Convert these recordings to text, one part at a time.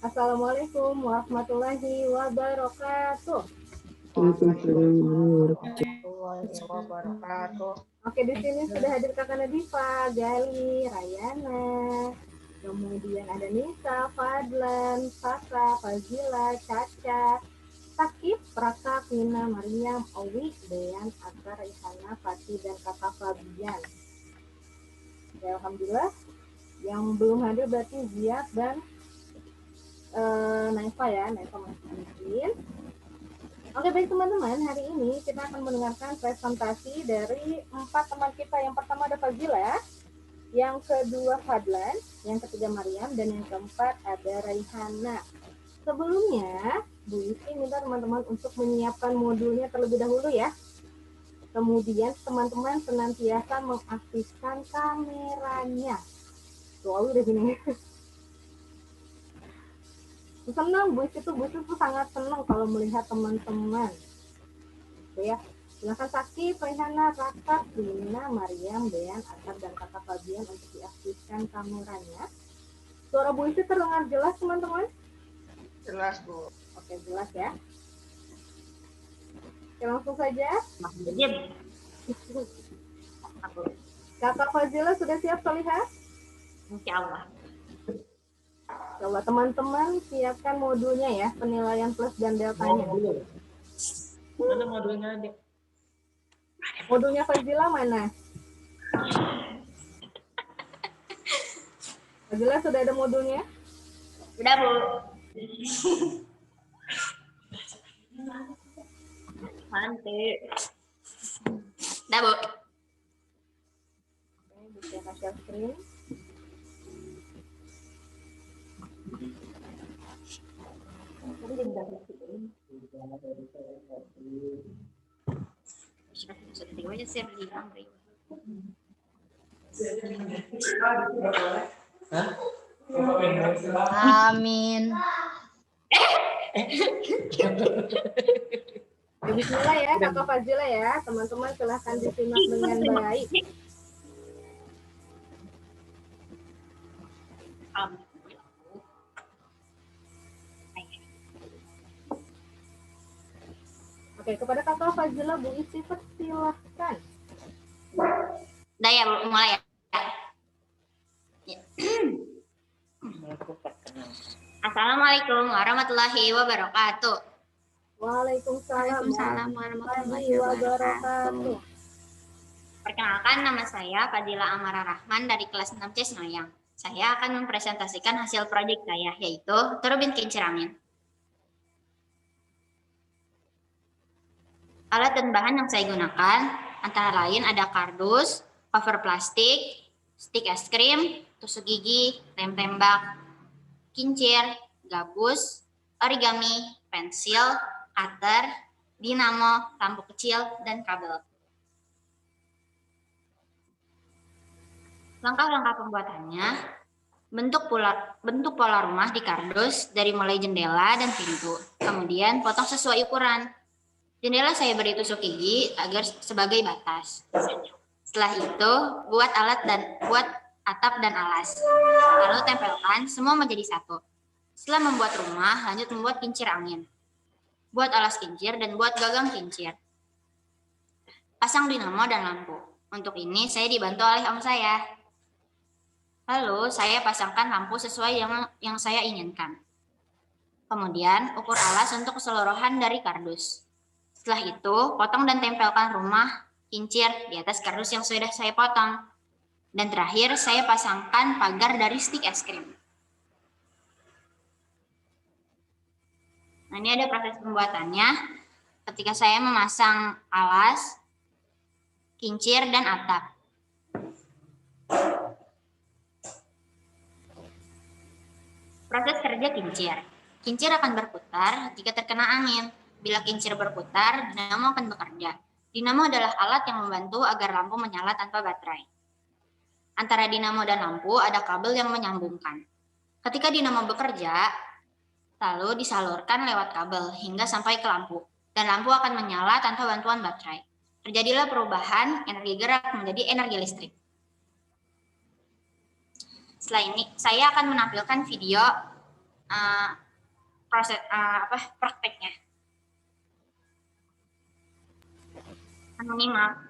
Assalamualaikum warahmatullahi wabarakatuh. Waalaikumsalam warahmatullahi wabarakatuh. Oke, di sini sudah hadir Kakak Nadifa, Gali, Rayana, kemudian ada Nisa, Fadlan, Sasa, Fazila, Caca, Sakif, Raka, Vina, Mariam, Owi, Dean, Akar, Ihana, Fatih, dan Kakak Fabian. Ya, alhamdulillah. Yang belum hadir berarti Ziad dan Naifa ya, Naifa masih mungkin. Oke, baik teman-teman, hari ini kita akan mendengarkan presentasi dari 4 teman kita. Yang pertama ada Fazila, yang kedua Fadlan, yang ketiga Mariam, dan yang keempat ada Raihana. Sebelumnya, Bu Isi minta teman-teman untuk menyiapkan modulnya terlebih dahulu ya. Kemudian teman-teman senantiasa mengaktifkan kameranya. Tuh, udah gini. Senang, Bu Isi tuh sangat senang kalau melihat teman-teman. Tuh ya. Silakan Sakti, Raihana, Raka, Vina, Mariam, Dean, Akar, dan Kakak Fabian untuk diaktifkan kameranya. Suara Bu Isi terdengar jelas, teman-teman? Jelas, Bu. Oke, jelas ya. Oke, langsung saja. Kakak Fazila sudah siap, Solihah? Insya Allah. Coba teman-teman siapkan modulnya ya, penilaian plus dan deltanya. Mana modulnya, Dek? Modulnya Fazila mana? Fazila sudah ada modulnya? Udah, Bu. Mantap. Udah, Bu. Oke, bisa share screen. Amin. Ya, bismillah ya, Kakak Fazila ya. Teman-teman silahkan disimak dengan baik. Oke, kepada Kakak Fazila, Bu Isi persilahkan. Udah ya, Bu. Mulai ya. Assalamualaikum warahmatullahi wabarakatuh. Waalaikumsalam warahmatullahi wabarakatuh. Perkenalkan, nama saya Fadila Amara Rahman dari kelas 6C Senoyang. Saya akan mempresentasikan hasil proyek saya, yaitu turbin kincir angin. Alat dan bahan yang saya gunakan antara lain ada kardus, cover plastik, stik es krim, tusuk gigi, lem tembak, kincir, gabus, origami, pensil, cutter, dinamo, lampu kecil, dan kabel. Langkah-langkah pembuatannya: bentuk pola rumah di kardus dari mulai jendela dan pintu. Kemudian potong sesuai ukuran. Jendela saya beri tusuk gigi agar sebagai batas. Setelah itu buat atap dan alas. Lalu tempelkan semua menjadi satu. Setelah membuat rumah, lanjut membuat kincir angin. Buat alas kincir dan buat gagang kincir. Pasang dinamo dan lampu. Untuk ini saya dibantu oleh om saya. Lalu saya pasangkan lampu sesuai yang saya inginkan. Kemudian ukur alas untuk keseluruhan dari kardus. Setelah itu potong dan tempelkan rumah kincir di atas kardus yang sudah saya potong. Dan terakhir saya pasangkan pagar dari stik es krim. Nah, ini ada proses pembuatannya. Ketika saya memasang alas, kincir, dan atap. Proses kerja kincir. Kincir akan berputar jika terkena angin. Bila kincir berputar, dinamo akan bekerja. Dinamo adalah alat yang membantu agar lampu menyala tanpa baterai. Antara dinamo dan lampu ada kabel yang menyambungkan. Ketika dinamo bekerja, lalu disalurkan lewat kabel hingga sampai ke lampu, dan lampu akan menyala tanpa bantuan baterai. Terjadilah perubahan energi gerak menjadi energi listrik. Setelah ini, saya akan menampilkan video uh, proses prakteknya. Menyimak.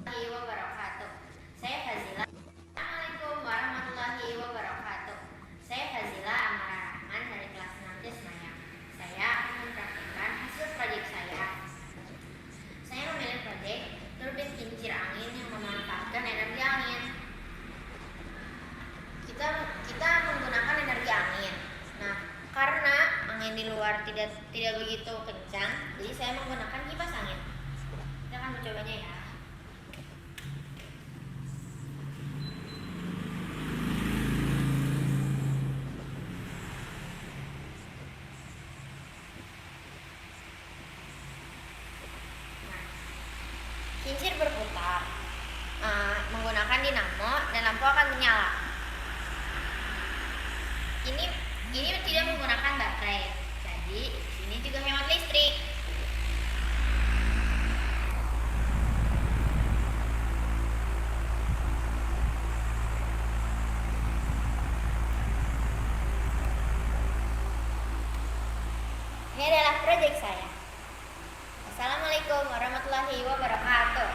Wabarakatuh. Saya Fazila. Assalamualaikum warahmatullahi wabarakatuh. Saya Fazila Amara Rahman dari kelas 6 Desmaya. Saya akan mempraktikkan hasil proyek saya. Saya memilih proyek turbin kincir angin yang memanfaatkan energi angin. Kita menggunakan energi angin. Nah, karena angin di luar tidak begitu kencang, jadi saya menggunakan kipas angin. Kita akan mencobanya ya. Kincir berputar menggunakan dinamo dan lampu akan menyala. Ini tidak menggunakan baterai, jadi ini juga hemat listrik. Ini adalah proyek saya. Assalamualaikum warahmatullahi wabarakatuh.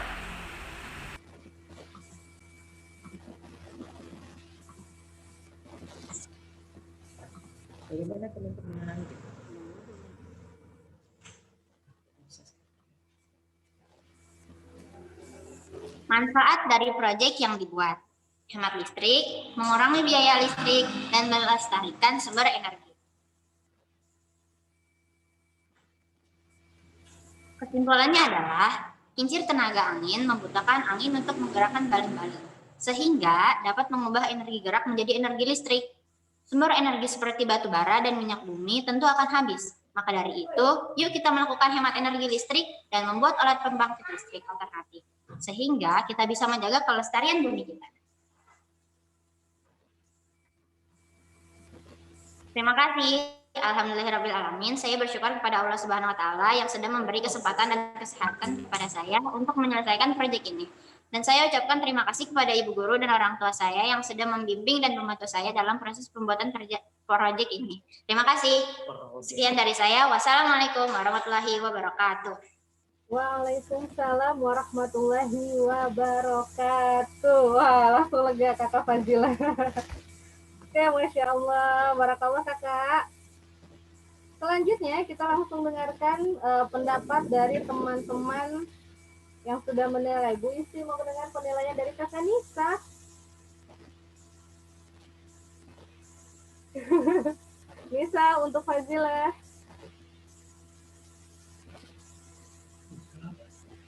Bagaimana teman-teman? Manfaat dari proyek yang dibuat: hemat listrik, mengurangi biaya listrik, dan melestarikan sumber energi. Kesimpulannya adalah, kincir tenaga angin membutuhkan angin untuk menggerakkan baling-baling, sehingga dapat mengubah energi gerak menjadi energi listrik. Sumber energi seperti batu bara dan minyak bumi tentu akan habis. Maka dari itu, yuk kita melakukan hemat energi listrik dan membuat alat pembangkit listrik alternatif, sehingga kita bisa menjaga kelestarian bumi kita. Terima kasih. Alhamdulillahirrabbilalamin. Saya bersyukur kepada Allah Subhanahu wa Ta'ala yang sudah memberi kesempatan dan kesehatan kepada saya untuk menyelesaikan proyek ini. Dan saya ucapkan terima kasih kepada ibu guru dan orang tua saya yang sudah membimbing dan membantu saya dalam proses pembuatan proyek ini. Terima kasih. Sekian dari saya. Wassalamualaikum warahmatullahi wabarakatuh. Waalaikumsalam warahmatullahi wabarakatuh. Wah, langsung lega Kakak Fazila. Oke, Masya Allah. Barakallah Kakak. Selanjutnya kita langsung dengarkan pendapat dari teman-teman yang sudah menilai. Bu Isi mau mendengar penilaian dari Kakak Nisa. Nisa untuk Fazila.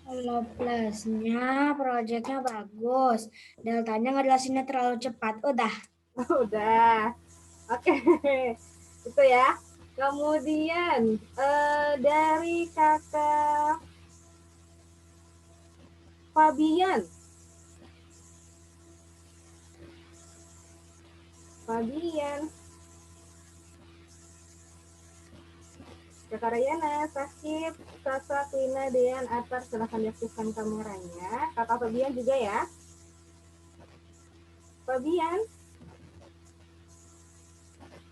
Kalau plusnya, proyeknya bagus. Deltanya ngejelasinnya terlalu cepat. Udah. Oke. Itu ya. Kemudian dari Kakak Fabian. Kakak Rayana, Sakib, Sasa, Kwina, Dean, Atar, silahkan diaktifkan kameranya. Kakak Fabian juga ya. Fabian.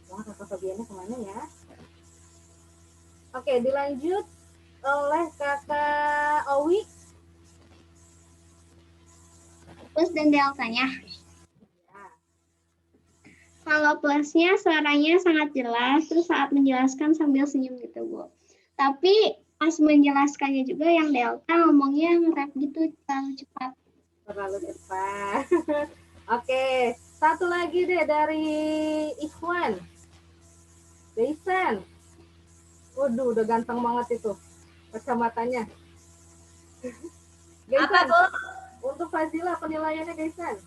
Wah, Kakak Fabiannya kemana ya? Oke, dilanjut oleh Kakak Owi. Plus dan deltanya. Kalau plusnya suaranya sangat jelas, terus saat menjelaskan sambil senyum gitu, Bu. Tapi pas menjelaskannya juga yang delta ngomongnya nge-rap gitu, terlalu cepat. Oke, satu lagi deh dari Ikhwan. Deisan. Waduh, udah ganteng banget itu kacamatanya. Apa, Bu? Untuk Fazila penilaiannya Deisan.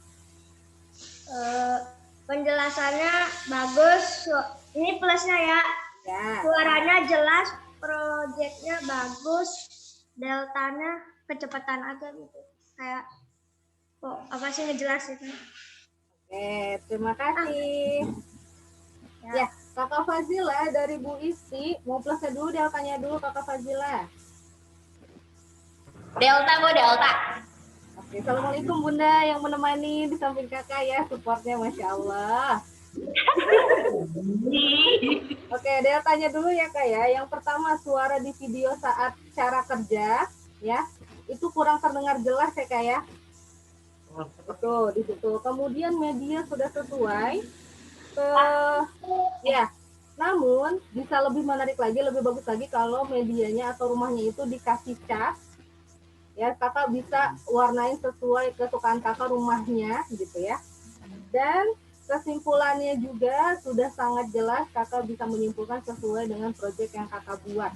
Penjelasannya bagus. Ini plusnya ya. Ya. Suaranya jelas, proyeknya bagus, deltanya kecepatan aja gitu. Kayak apa sih ngejelasin? Oke, terima kasih. Ya, Kakak Fazila dari Bu Isti, mau plusnya dulu, deltanya dulu Kakak Fazila. Delta, Bu, delta. Oke, Assalamualaikum Bunda yang menemani di samping kakak ya, supportnya Masya Allah. Oke, deltanya dulu ya kak ya. Yang pertama, suara di video saat cara kerja ya, itu kurang terdengar jelas ya kak ya. Betul, di situ. Kemudian media sudah sesuai. Ya, namun bisa lebih menarik lagi, lebih bagus lagi kalau medianya atau rumahnya itu dikasih cat. Ya, kakak bisa warnain sesuai kesukaan kakak rumahnya gitu ya. Dan kesimpulannya juga sudah sangat jelas, kakak bisa menyimpulkan sesuai dengan proyek yang kakak buat.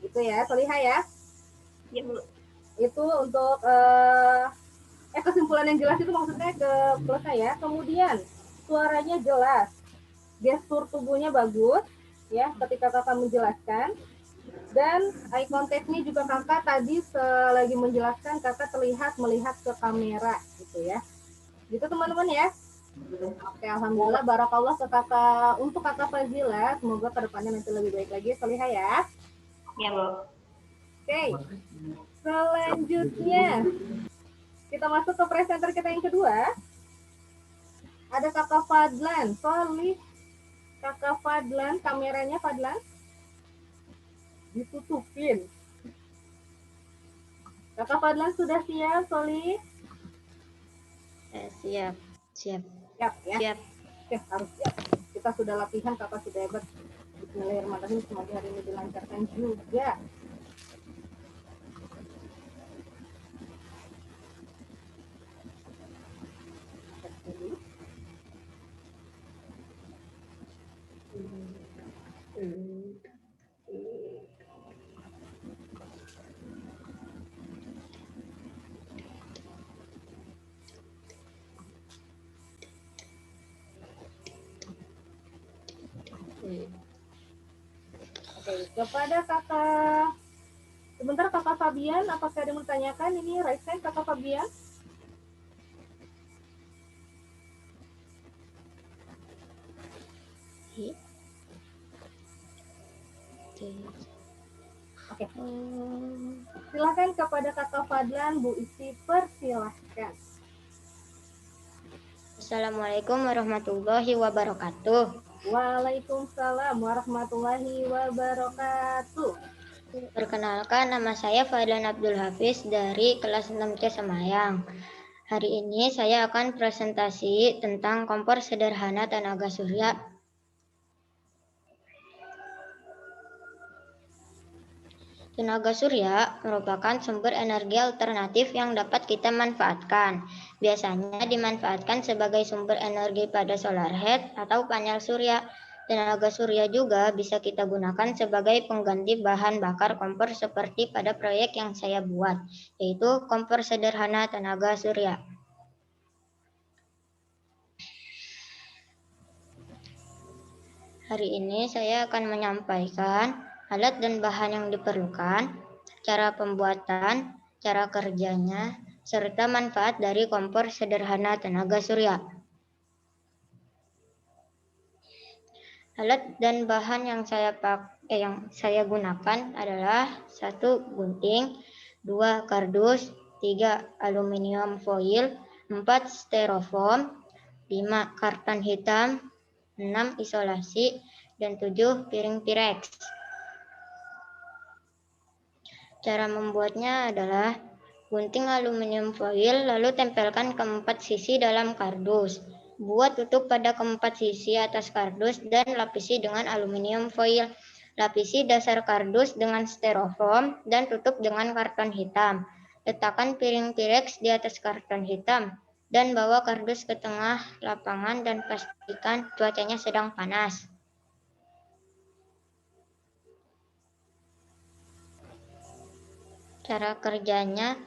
Itu ya, Soliha ya. Ya, Bu. Itu untuk kesimpulan yang jelas itu maksudnya ke plusnya ya. Kemudian suaranya jelas, gestur tubuhnya bagus ya ketika kakak menjelaskan. Dan eye contact-nya juga kakak tadi selagi menjelaskan kakak terlihat melihat ke kamera gitu ya. Gitu teman-teman ya. Oke, alhamdulillah barakallah ke kakak, untuk kakak Fazila, semoga kedepannya nanti lebih baik lagi. Soliha ya. Ya, Bu. Oke. Selanjutnya kita masuk ke presenter kita yang kedua. Ada kakak Fadlan. Solih. Kakak Fadlan, kameranya Fadlan ditutupin. Kakak Fadlan sudah siap, Solih? Siap. Siap ya? Siap. Oke, harus siap. Kita sudah latihan, kakak sudah hebat. Bismillahirrahmanirrahim, semoga hari ini dilancarkan juga. Oke, kepada kakak, sebentar kakak Fabian, apakah ada yang menanyakan? Ini right hand kakak Fabian. Oke. Silakan kepada kakak Fadlan, Bu Isi, persilahkan. Assalamualaikum warahmatullahi wabarakatuh. Waalaikumsalam warahmatullahi wabarakatuh. Perkenalkan, nama saya Fadlan Abdul Hafiz dari kelas 6C Semayang. Hari ini saya akan presentasi tentang kompor sederhana tenaga surya. Tenaga surya merupakan sumber energi alternatif yang dapat kita manfaatkan. Biasanya dimanfaatkan sebagai sumber energi pada solar head atau panel surya. Tenaga surya juga bisa kita gunakan sebagai pengganti bahan bakar kompor seperti pada proyek yang saya buat, yaitu kompor sederhana tenaga surya. Hari ini saya akan menyampaikan alat dan bahan yang diperlukan, cara pembuatan, cara kerjanya, serta manfaat dari kompor sederhana tenaga surya. Alat dan bahan yang saya gunakan adalah 1 gunting, 2 kardus, 3 aluminium foil, 4 styrofoam, 5 karton hitam, 6 isolasi, dan 7 piring Pyrex. Cara membuatnya adalah gunting aluminium foil lalu tempelkan keempat sisi dalam kardus. Buat tutup pada keempat sisi atas kardus dan lapisi dengan aluminium foil. Lapisi dasar kardus dengan styrofoam dan tutup dengan karton hitam. Letakkan piring Pyrex di atas karton hitam dan bawa kardus ke tengah lapangan dan pastikan cuacanya sedang panas. Cara kerjanya,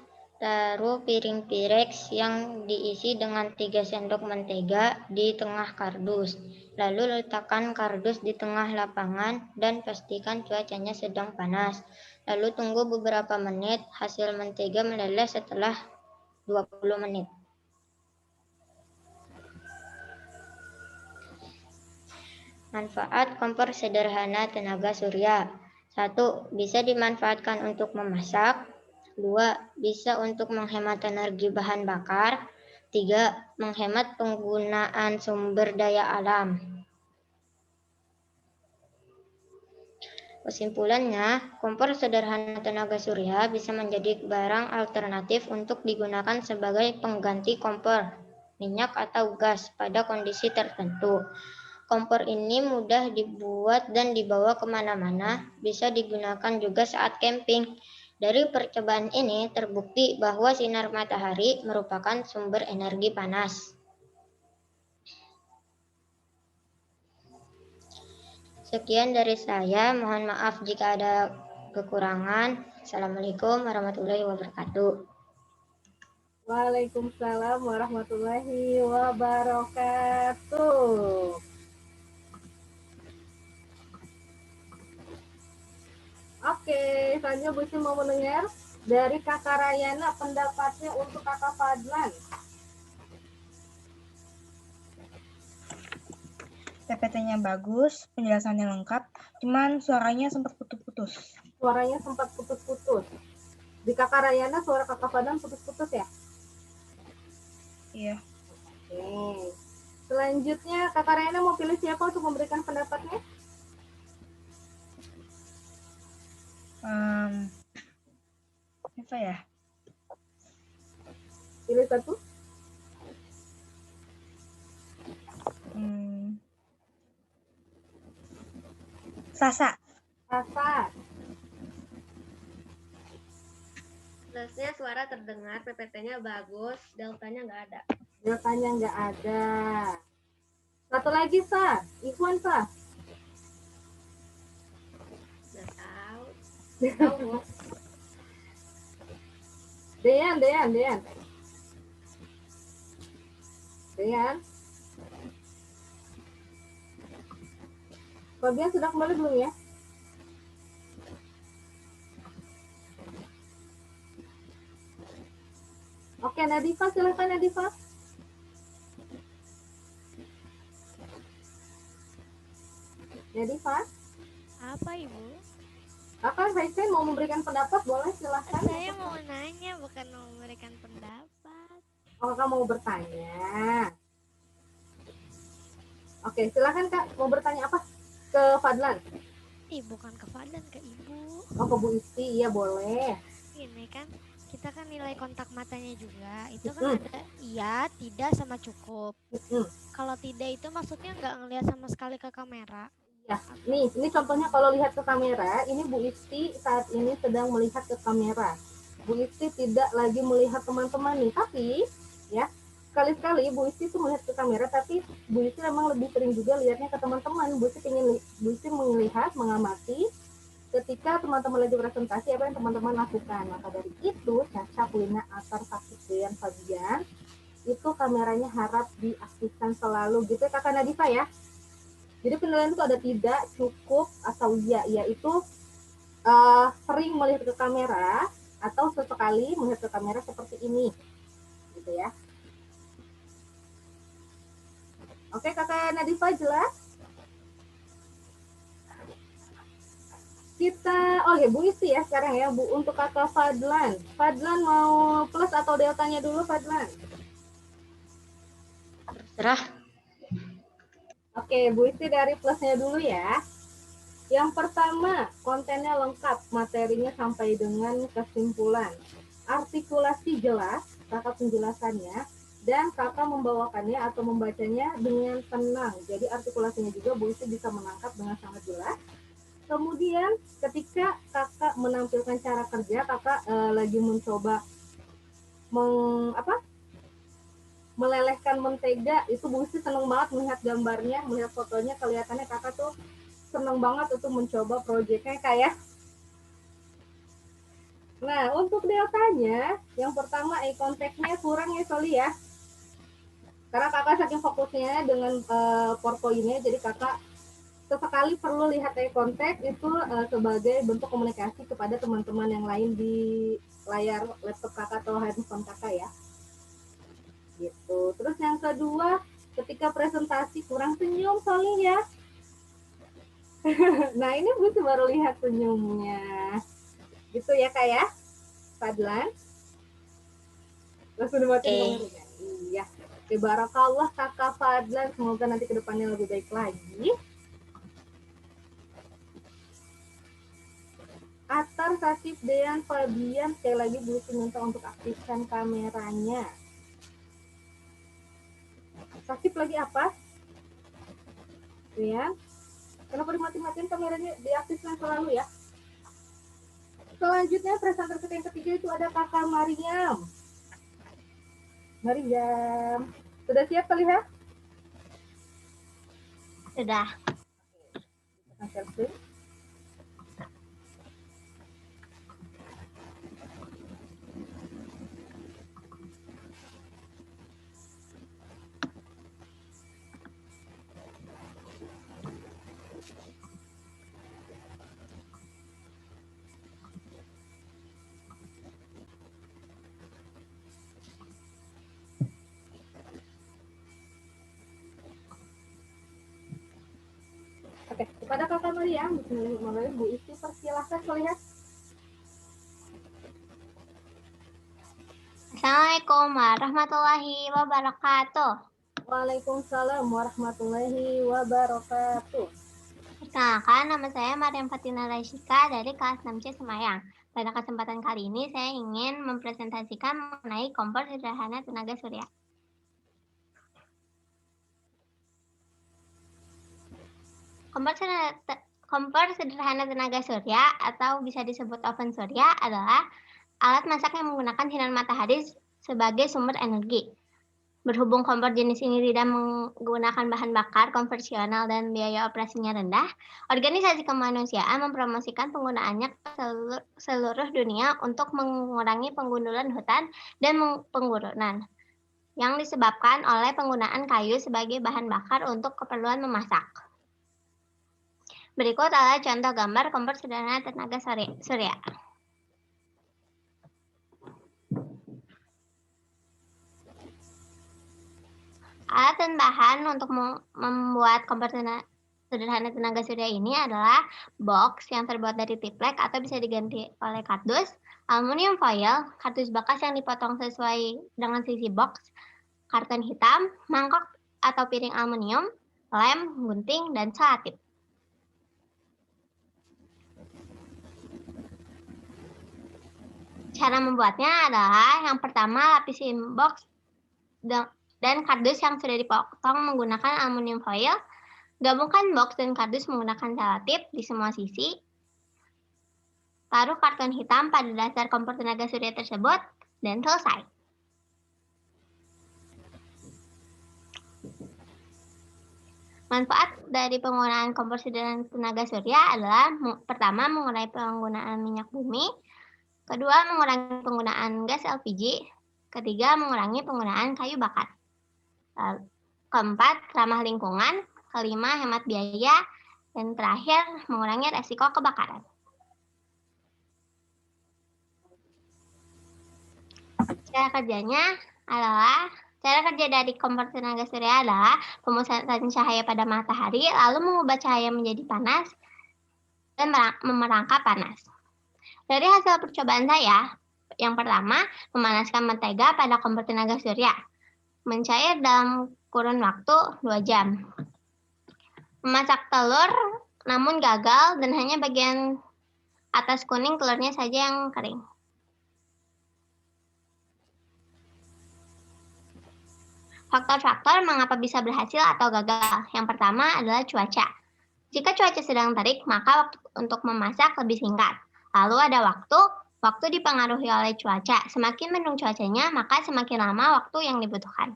Taruh piring Pyrex yang diisi dengan 3 sendok mentega di tengah kardus. Lalu letakkan kardus di tengah lapangan dan pastikan cuacanya sedang panas. Lalu tunggu beberapa menit, hasil mentega meleleh setelah 20 menit. Manfaat kompor sederhana tenaga surya. 1. Bisa dimanfaatkan untuk memasak. 2. Bisa untuk menghemat energi bahan bakar. 3. Menghemat penggunaan sumber daya alam. Kesimpulannya, kompor sederhana tenaga surya bisa menjadi barang alternatif untuk digunakan sebagai pengganti kompor minyak atau gas pada kondisi tertentu. Kompor ini mudah dibuat dan dibawa kemana-mana, bisa digunakan juga saat camping. Dari percobaan ini terbukti bahwa sinar matahari merupakan sumber energi panas. Sekian dari saya, mohon maaf jika ada kekurangan. Assalamualaikum warahmatullahi wabarakatuh. Waalaikumsalam warahmatullahi wabarakatuh. Oke, selanjutnya Bu Isi mau mendengar dari Kakak Rayana pendapatnya untuk Kakak Fadlan. PPT-nya bagus, penjelasannya lengkap, cuman suaranya sempat putus-putus. Suaranya sempat putus-putus. Di Kakak Rayana suara Kakak Fadlan putus-putus ya? Iya. Oke. Selanjutnya Kakak Rayana mau pilih siapa untuk memberikan pendapatnya? Apa ya? Pilih satu. Sasa. Sasa. Plusnya suara terdengar, PPT-nya bagus, deltanya nggak ada. Deltanya nggak ada. Satu lagi, Sa. Ikhwan, Sa. Nggak tahu. Dean. Dean. Fabian sudah kembali belum ya? Oke, Nadifa, silakan Nadifa. Nadifa. Apa Ibu? Kakak Faisal mau memberikan pendapat, boleh silahkan. Saya mau nanya, bukan mau memberikan pendapat. Oh, kakak mau bertanya. Oke, silahkan Kak. Mau bertanya apa? Ke Fadlan? Bukan ke Fadlan, ke Ibu. Oh, ke Bu Isti, iya boleh. Ini kan, kita kan nilai kontak matanya juga. Itu kan ada iya, tidak, sama cukup. Kalau tidak itu maksudnya nggak ngelihat sama sekali ke kamera. Ya, ini contohnya kalau lihat ke kamera, ini Bu Isti saat ini sedang melihat ke kamera. Bu Isti tidak lagi melihat teman-teman nih, tapi ya sekali-sekali Bu Isti tuh melihat ke kamera, tapi Bu Isti memang lebih sering juga lihatnya ke teman-teman. Bu Isti melihat, mengamati ketika teman-teman lagi presentasi apa yang teman-teman lakukan. Maka dari itu, Caca, Lina, Atar, Sakit, Dean, Fabian, itu kameranya harap diaktifkan selalu gitu ya Kakak Nadifa ya. Jadi penilaian itu ada tidak, cukup, atau iya. Yaitu sering melihat ke kamera atau sesekali melihat ke kamera seperti ini. Gitu ya. Oke, Kakak Nadifa jelas? Bu Isti ya sekarang ya, Bu. Untuk Kakak Fadlan. Fadlan mau plus atau deltanya dulu, Fadlan? Terserah. Oke, Bu Isti dari plusnya dulu ya. Yang pertama, kontennya lengkap, materinya sampai dengan kesimpulan. Artikulasi jelas, kakak penjelasannya, dan kakak membawakannya atau membacanya dengan tenang. Jadi artikulasinya juga Bu Isti bisa menangkap dengan sangat jelas. Kemudian ketika kakak menampilkan cara kerja, kakak lagi mencoba melelehkan mentega, itu Bu Isti seneng banget melihat gambarnya, melihat fotonya, kelihatannya kakak tuh seneng banget untuk mencoba proyeknya kayak Nah, untuk deltanya, yang pertama eye contact-nya kurang ya Soli ya. Karena kakak saking fokusnya dengan PowerPoint-nya, jadi kakak sesekali perlu lihat eye contact itu sebagai bentuk komunikasi kepada teman-teman yang lain di layar laptop kakak atau handphone kakak ya. Gitu. Terus yang kedua, ketika presentasi kurang senyum Soli ya. Nah, ini Bu baru lihat senyumnya. Gitu ya Kak ya. Fadlan. Langsung dimatiin kameranya. Iya. Oke, barakallah Kakak Fadlan. Semoga nanti kedepannya lebih baik lagi. Atar, Satip, Dean, Fabian. Sekali lagi Bu minta untuk aktifkan kameranya. Satip lagi apa? Dean. Kenapa dimati-matiin kameranya? Diaktifkan selalu ya. Selanjutnya presenter kita yang ketiga itu ada Kakak Mariam. Mariam. Sudah siap kali ya? Sudah. Oke, kepada Kakak Mariam, Bismillahirrahmanirrahim, Bu Isti persilahkan melihat. Assalamualaikum warahmatullahi wabarakatuh. Waalaikumsalam warahmatullahi wabarakatuh. Perkenalkan, nama saya Mariam Fatina Raishika dari kelas 6C Semayang. Pada kesempatan kali ini saya ingin mempresentasikan mengenai kompor sederhana tenaga surya. Kompor sederhana tenaga surya atau bisa disebut oven surya adalah alat masak yang menggunakan sinar matahari sebagai sumber energi. Berhubung kompor jenis ini tidak menggunakan bahan bakar konvensional dan biaya operasinya rendah, organisasi kemanusiaan mempromosikan penggunaannya ke seluruh dunia untuk mengurangi penggundulan hutan dan penggurunan yang disebabkan oleh penggunaan kayu sebagai bahan bakar untuk keperluan memasak. Berikut adalah contoh gambar kompor sederhana tenaga surya. Alat dan bahan untuk membuat kompor sederhana tenaga surya ini adalah box yang terbuat dari triplek atau bisa diganti oleh kardus, aluminium foil, kardus bekas yang dipotong sesuai dengan sisi box, karton hitam, mangkok atau piring aluminium, lem, gunting, dan selatip. Cara membuatnya adalah yang pertama lapisin box dan kardus yang sudah dipotong menggunakan aluminium foil. Gabungkan box dan kardus menggunakan selatip di semua sisi. Taruh karton hitam pada dasar kompor tenaga surya tersebut dan selesai. Manfaat dari penggunaan kompor sederhana tenaga surya adalah pertama mengurangi penggunaan minyak bumi, kedua mengurangi penggunaan gas LPG, ketiga mengurangi penggunaan kayu bakar. Keempat, ramah lingkungan. Kelima, hemat biaya. Dan terakhir, mengurangi resiko kebakaran. Cara kerja dari kompor tenaga surya adalah pemusatan cahaya pada matahari, lalu mengubah cahaya menjadi panas, dan memerangkap panas. Dari hasil percobaan saya, yang pertama, memanaskan mentega pada kompor tenaga surya. Mencair dalam kurun waktu 2 jam. Memasak telur namun gagal dan hanya bagian atas kuning telurnya saja yang kering. Faktor-faktor mengapa bisa berhasil atau gagal. Yang pertama adalah cuaca. Jika cuaca sedang terik, maka waktu untuk memasak lebih singkat. Lalu ada waktu dipengaruhi oleh cuaca. Semakin mendung cuacanya, maka semakin lama waktu yang dibutuhkan.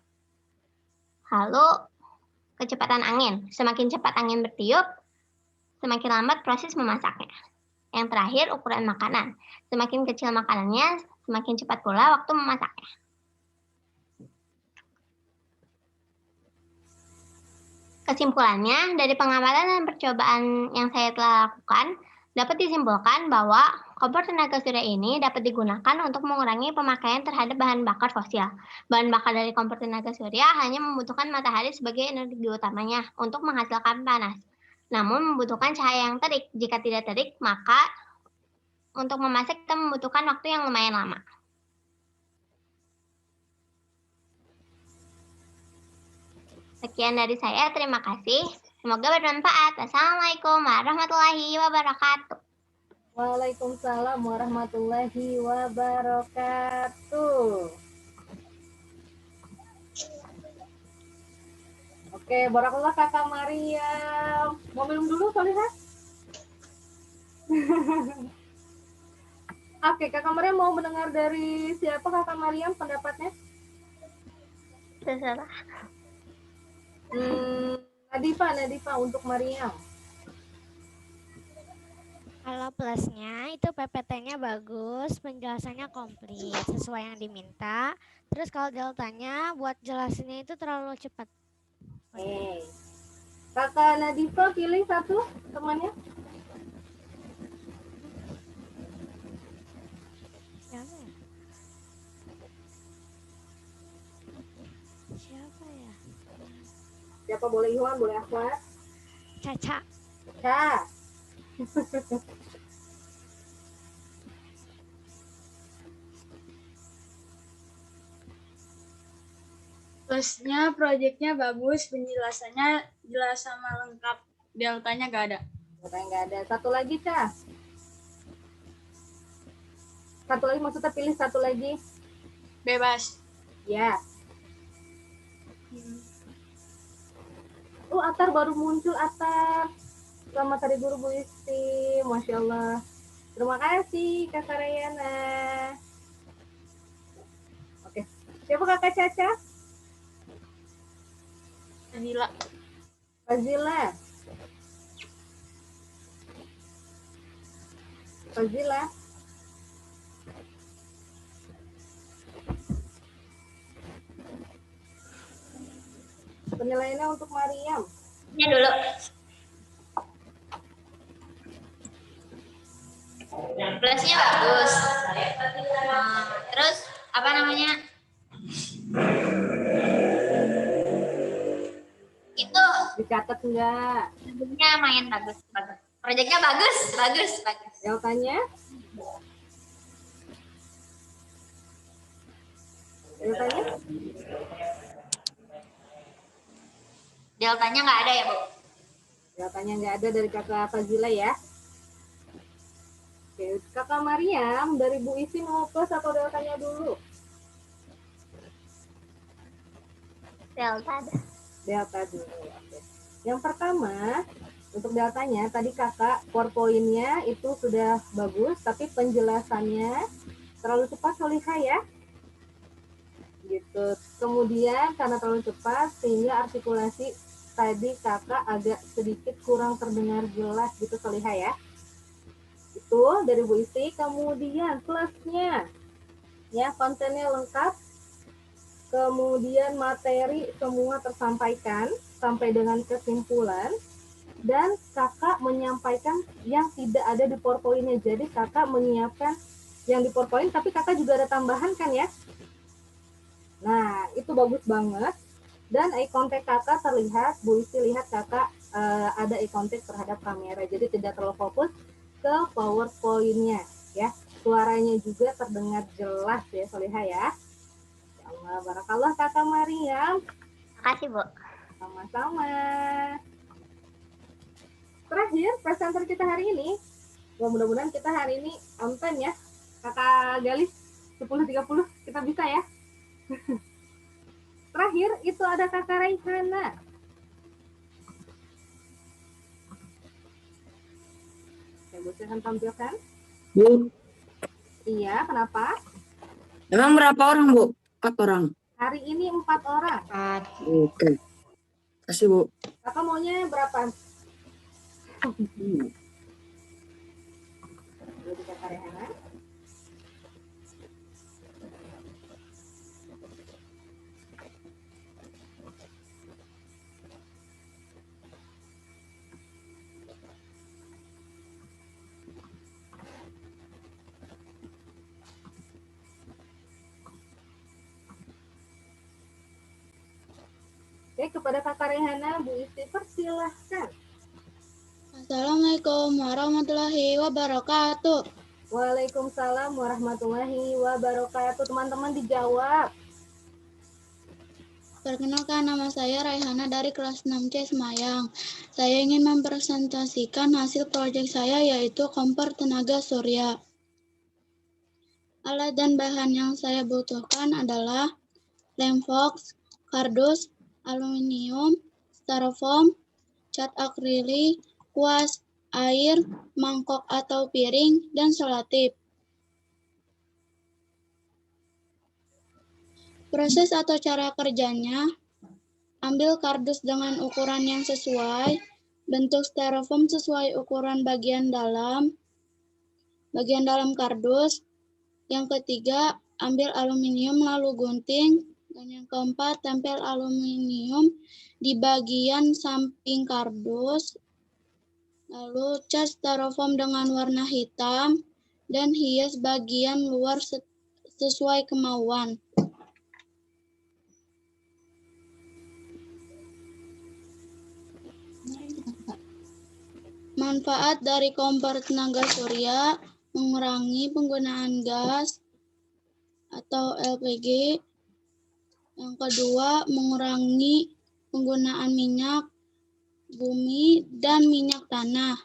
Lalu, kecepatan angin. Semakin cepat angin bertiup, semakin lambat proses memasaknya. Yang terakhir, ukuran makanan. Semakin kecil makanannya, semakin cepat pula waktu memasaknya. Kesimpulannya, dari pengamatan dan percobaan yang saya telah lakukan, dapat disimpulkan bahwa kompor tenaga surya ini dapat digunakan untuk mengurangi pemakaian terhadap bahan bakar fosil. Bahan bakar dari kompor tenaga surya hanya membutuhkan matahari sebagai energi utamanya untuk menghasilkan panas. Namun membutuhkan cahaya yang terik. Jika tidak terik, maka untuk memasak kita membutuhkan waktu yang lumayan lama. Sekian dari saya, terima kasih. Semoga bermanfaat. Wassalamualaikum warahmatullahi wabarakatuh. Waalaikumsalam warahmatullahi wabarakatuh. Oke, barakallah Kakak Mariam. Mau minum dulu, Solihah? Oke, Kakak Mariam mau mendengar dari siapa Kakak Mariam pendapatnya? Terserah. Nadifa untuk Mariam. Kalau plusnya itu PPT-nya bagus, penjelasannya komplit sesuai yang diminta. Terus kalau deltanya buat jelasinnya itu terlalu cepat. Oke. Kakak Nadifa pilih satu temannya. Siapa ya? Siapa ya? Siapa, boleh Iwan, boleh Ahmad? Caca. Caca. Plusnya proyeknya bagus, penjelasannya jelas sama lengkap. Deltanya nggak ada. Deltanya nggak ada. Satu lagi, Ca. Satu lagi, maksudnya pilih satu lagi. Bebas. Ya. Atar baru muncul, Atar. Selamat Hari Guru Bu Isti. Masya Allah. Terima kasih, Kakak Rayana. Oke. Siapa Kakak Caca? Fazila. Fazila. Penilaiannya untuk Mariam. Ini dulu. Plusnya bagus. Terus apa namanya? Itu dicatat enggak? Proyeknya main bagus. Proyeknya bagus. Deltanya? Deltanya nggak ada ya, Bu? Deltanya nggak ada dari Kakak Fazila ya. Oke, Kakak Mariam dari Bu Isi mau plus atau deltanya dulu? Delta dulu. Oke. Yang pertama, untuk deltanya tadi Kakak PowerPoint-nya itu sudah bagus, tapi penjelasannya terlalu cepat, Solihah ya. Gitu. Kemudian karena terlalu cepat sehingga artikulasi tadi Kakak agak sedikit kurang terdengar jelas gitu, Solihah ya. Itu dari Bu Isti. Kemudian plusnya ya, kontennya lengkap, kemudian materi semua tersampaikan sampai dengan kesimpulan, dan Kakak menyampaikan yang tidak ada di PowerPoint-nya. Jadi Kakak menyiapkan yang di PowerPoint tapi Kakak juga ada tambahan kan ya. Nah, itu bagus banget. Dan eye contact Kakak terlihat, Bu Isti lihat Kakak ada eye contact terhadap kamera. Jadi tidak terlalu fokus ke PowerPoint-nya ya. Suaranya juga terdengar jelas ya, Solihah ya. Ya Allah, barakallah Kakak Mariam. Makasih, Bu. Sama-sama. Terakhir, presenter kita hari ini. Mudah-mudahan kita hari ini on time ya. Kakak Galis 10.30 kita bisa ya. Terakhir itu ada Kakak Raihana. Saya akan tampilkan. Bu. Iya, kenapa? Emang berapa orang, Bu? 4 orang. Hari ini 4 orang. Oke. Kasih, Bu. Kakak maunya berapa? Jadi Kakak Rehana. Oke, kepada Kakak Rehana, Bu Isti, persilahkan. Assalamualaikum warahmatullahi wabarakatuh. Waalaikumsalam warahmatullahi wabarakatuh. Teman-teman dijawab. Perkenalkan, nama saya Raihana dari kelas 6C Semayang. Saya ingin mempresentasikan hasil proyek saya yaitu kompor tenaga surya. Alat dan bahan yang saya butuhkan adalah lem fox, kardus, aluminium, styrofoam, cat akrilik, kuas, air, mangkok atau piring, dan selotip. Proses atau cara kerjanya, ambil kardus dengan ukuran yang sesuai, bentuk styrofoam sesuai ukuran bagian dalam kardus. Yang ketiga, ambil aluminium lalu gunting. Dan yang keempat, tempel aluminium di bagian samping kardus. Lalu cat styrofoam dengan warna hitam dan hias bagian luar sesuai kemauan. Manfaat dari kompor tenaga surya, mengurangi penggunaan gas atau LPG. Yang kedua, mengurangi penggunaan minyak bumi dan minyak tanah.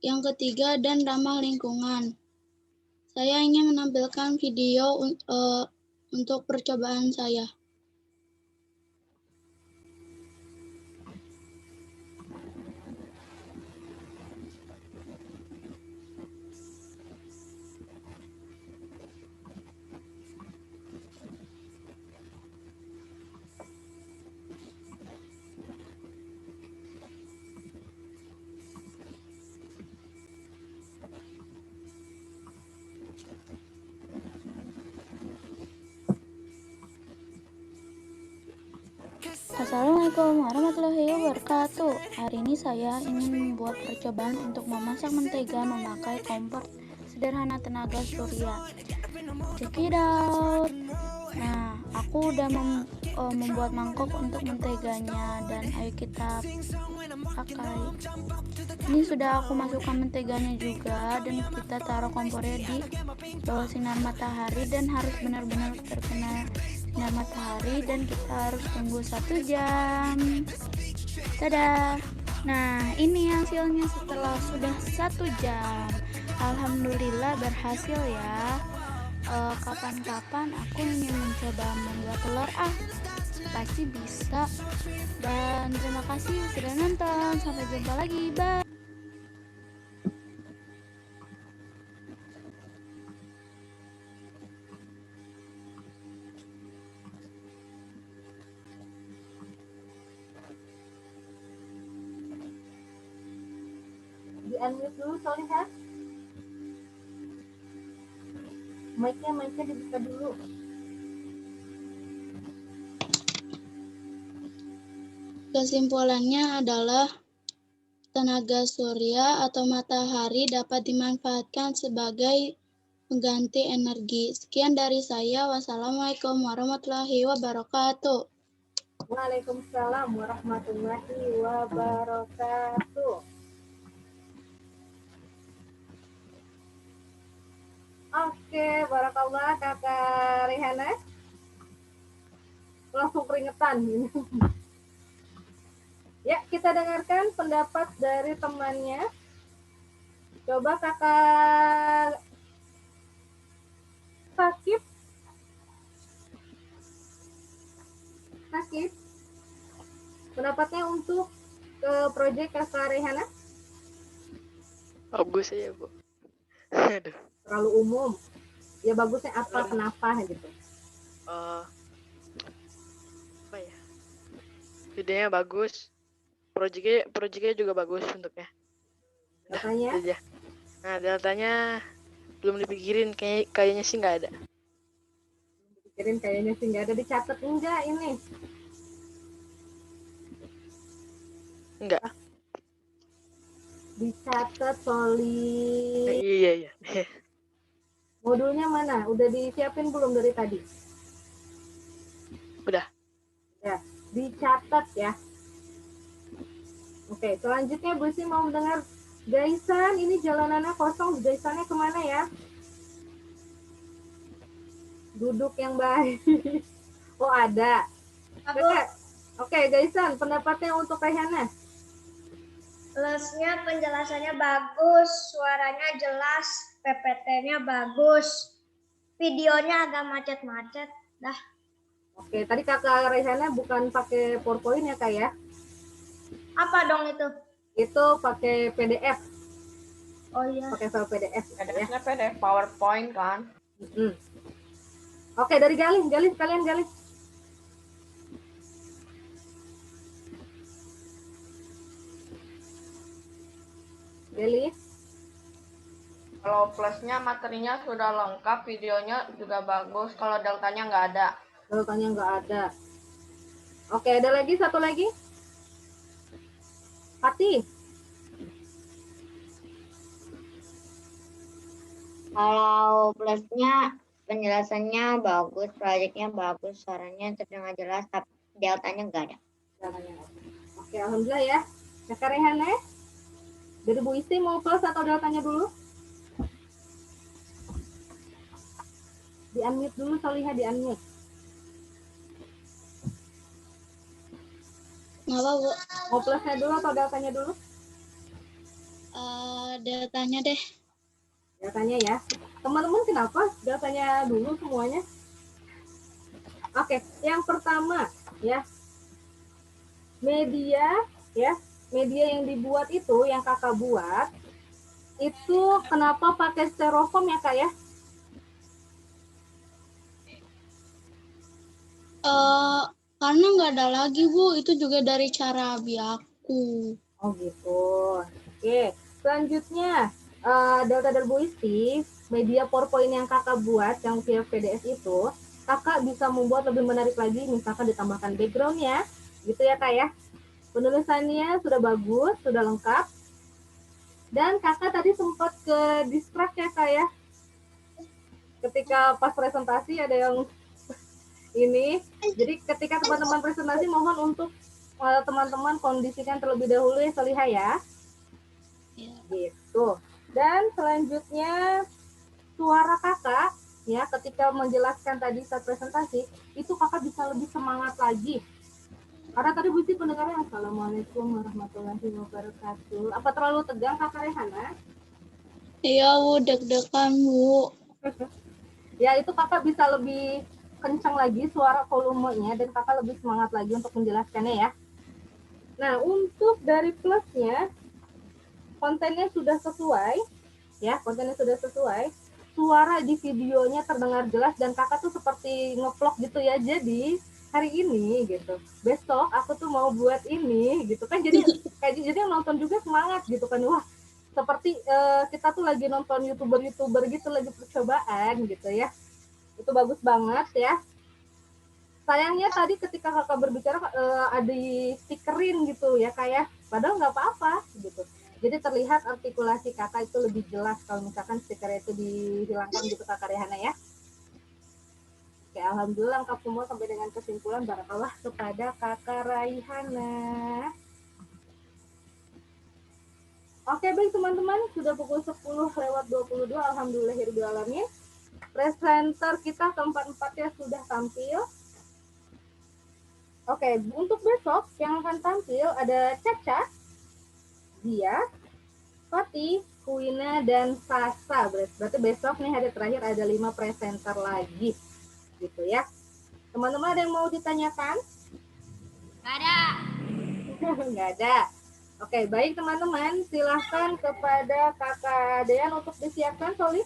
Yang ketiga, dan ramah lingkungan. Saya ingin menampilkan video untuk percobaan saya. Assalamualaikum warahmatullahi wabarakatuh. Hari ini saya ingin membuat percobaan untuk memasak mentega memakai kompor sederhana tenaga surya. Check it out. Nah, aku udah membuat mangkok untuk menteganya dan ayo kita pakai. Ini sudah aku masukkan menteganya juga dan kita taruh kompornya di bawah sinar matahari dan harus benar-benar terkena sinar matahari dan kita harus tunggu 1 jam. Dadah. Nah, ini hasilnya setelah sudah 1 jam. Alhamdulillah berhasil ya. Kapan-kapan aku ingin mencoba membuat telur pasti bisa. Dan terima kasih sudah nonton. Sampai jumpa lagi. Bye. Di-unmute dulu Solihah. Mic-nya dibuka dulu. Kesimpulannya adalah tenaga surya atau matahari dapat dimanfaatkan sebagai pengganti energi. Sekian dari saya. Wassalamualaikum warahmatullahi wabarakatuh. Waalaikumsalam warahmatullahi wabarakatuh. Oke, barakallah Kakak Rehana. Langsung keringetan. Ya, kita dengarkan pendapat dari temannya. Coba Kakak Sakib. Pendapatnya untuk proyek Kakak Rehana? Bagus aja, Bu. Aduh. Terlalu umum. Ya bagusnya apa, kenapa gitu? Apa ya? Idenya bagus. Proyeknya juga bagus bentuknya. Katanya? Aja. Nah, deltanya belum dipikirin, kayaknya sih nggak ada. Pikirin kayaknya sih nggak ada, dicatat enggak ini? Enggak. Dicatat solid. Iya. Modulnya mana? Udah disiapin belum dari tadi? Udah. Ya, dicatat ya. Oke, selanjutnya Bu Sri mau mendengar Gaisan. Ini jalanannya kosong, Gaisannya kemana ya? Duduk yang baik. Oh, ada. Oke, Gaisan, pendapatnya untuk Rehana. Plusnya penjelasannya bagus, suaranya jelas, PPT-nya bagus, videonya agak macet-macet. Dah. Oke, tadi kakak Rehana bukan pakai PowerPoint ya kak ya? Apa dong itu? Itu pakai PDF. Oh iya. Pakai file PDF. PDF-nya PDF PowerPoint kan? Oke, dari Galih sekalian Galih. Galih. Kalau plusnya materinya sudah lengkap, videonya juga bagus. Kalau deltanya nggak ada. Deltanya nggak ada. Oke, ada lagi satu lagi. Pati. Kalau plusnya penjelasannya bagus, proyeknya bagus, suaranya terdengar jelas, tapi deltanya nggak ada. Oke, alhamdulillah ya. Kakak Rehana, dari Bu Isti mau plus atau deltanya dulu? Di-unmute dulu, Soliha, di-unmute. Nggak apa, Bu. Mau plusnya dulu atau deltanya dulu? Deltanya deh. Deltanya ya. Teman-teman kenapa deltanya dulu semuanya? Oke, yang pertama ya. Media yang dibuat itu, yang kakak buat, itu kenapa pakai styrofoam ya kak ya? Karena nggak ada lagi, Bu. Itu juga dari cara Biaku. Oh gitu. Oke, selanjutnya Delta dan Bu Isti, media PowerPoint yang kakak buat, yang via PDF itu, kakak bisa membuat lebih menarik lagi, misalkan ditambahkan background-nya, gitu ya kak ya. Penulisannya sudah bagus, sudah lengkap. Dan kakak tadi sempat ke distract ya kak ya. Ketika pas presentasi ada yang ini, jadi ketika teman-teman presentasi mohon untuk teman-teman kondisikan terlebih dahulu ya Soliha ya. Gitu. Dan selanjutnya suara kakak ya ketika menjelaskan tadi saat presentasi itu kakak bisa lebih semangat lagi. Karena tadi Bu Siti pendengarnya Assalamualaikum warahmatullahi wabarakatuh. Apa terlalu tegang kakak Rehana? Iya, Bu, deg-degan, Bu. Ya itu kakak bisa lebih kencang lagi suara volumenya dan kakak lebih semangat lagi untuk menjelaskannya ya. Nah untuk dari plusnya kontennya sudah sesuai ya, suara di videonya terdengar jelas dan kakak tuh seperti ngevlog gitu ya. Jadi hari ini gitu, besok aku tuh mau buat ini gitu kan, jadi yang nonton juga semangat gitu kan. Wah seperti kita tuh lagi nonton youtuber gitu, lagi percobaan gitu ya. Itu bagus banget ya. Sayangnya tadi ketika kakak berbicara ada stikerin gitu ya kayak, padahal nggak apa-apa gitu. Jadi terlihat artikulasi kakak itu lebih jelas kalau misalkan stiker itu dihilangkan gitu kakak Rehana ya. Oke, alhamdulillah lengkap semua sampai dengan kesimpulan. Barakallah kepada kakak Raihana. Oke baik teman-teman, sudah pukul 10:22, alhamdulillahirrahmanirrahim. Presenter kita keempat-empatnya sudah tampil. Oke, untuk besok yang akan tampil ada Caca, Dia, Fati, Kuina, dan Sasa. Berarti besok nih hari terakhir ada 5 presenter lagi. Gitu ya. Teman-teman ada yang mau ditanyakan? Nggak ada. Nggak ada. Oke, baik teman-teman. Silahkan kepada kakak Dean untuk disiapkan, Soli.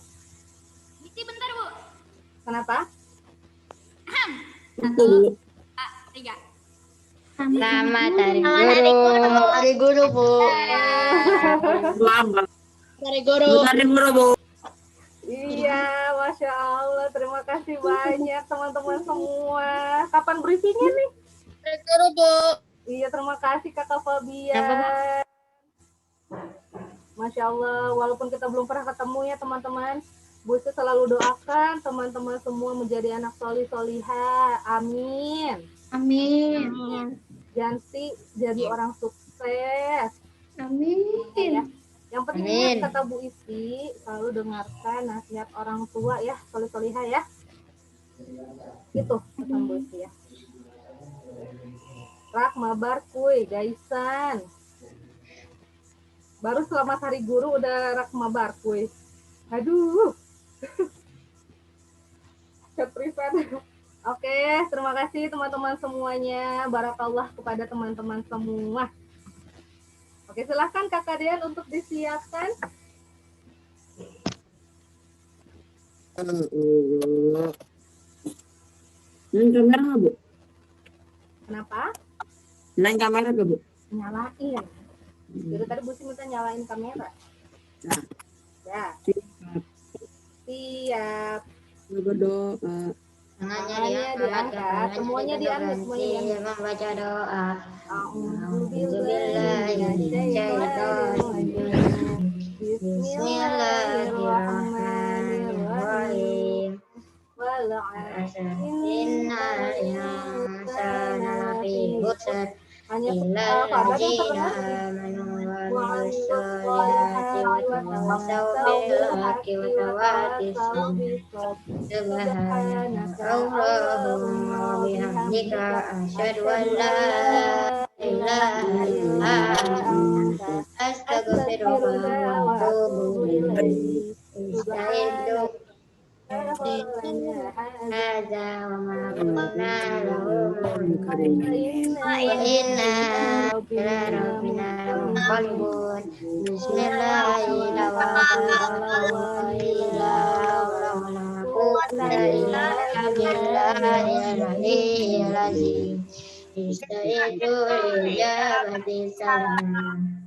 Misi bentar, Bu. Kenapa? 1, 2, 3. Selamat Hari Guru. Hari Guru, Bu. Lama. Dari guru, Bu. Iya, Masya Allah. Terima kasih banyak teman-teman semua. Kapan briefingnya nih? Guru, Bu. Iya, terima kasih Kakak Fabian. Masya Allah, walaupun kita belum pernah ketemu ya teman-teman, Bu Isti selalu doakan teman-teman semua menjadi anak solih-soliha. Amin. Amin. Janti jadi orang sukses. Amin. Ya. Yang penting Amin. ingat kata Bu Isti, selalu dengarkan nasihat orang tua ya, solih-soliha ya. Itu pesan Bu Isti ya. Rak mabar kuy, gaisan. Baru selamat hari guru udah rak mabar kuy. Aduh. Ceprisan. Oke, terima kasih teman-teman semuanya. Barakallah kepada teman-teman semua. Oke, silahkan Kakak Dian untuk disiapkan. Nyalain kamera nggak, Bu? Kenapa? Nyalain kamera nggak, Bu? Nyalain. Jadi tadi Bu Isti minta nyalain kamera. Nah. Ya. Siap. Berdoa. Tangannya diangkat, semuanya diangkat, membaca doa. Bismillahirrahmanirrahim. Hanya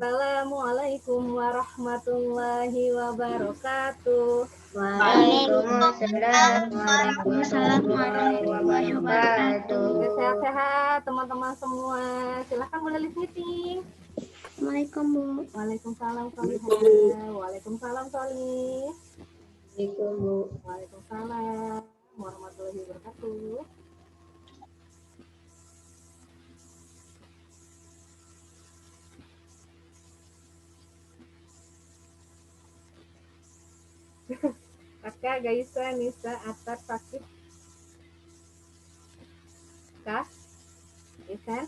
Assalamualaikum warahmatullahi wabarakatuh. Waalaikumsalam warahmatullahi wabarakatuh. Sehat-sehat teman-teman semua. Silahkan boleh list meeting. Assalamualaikum, Bu. Waalaikumsalam Solih. Waalaikumsalam Solih. Waalaikumsalam warahmatullahi wabarakatuh. Kakak, Gaisa, Nisa, Atar, Sakit. Kak, Isan.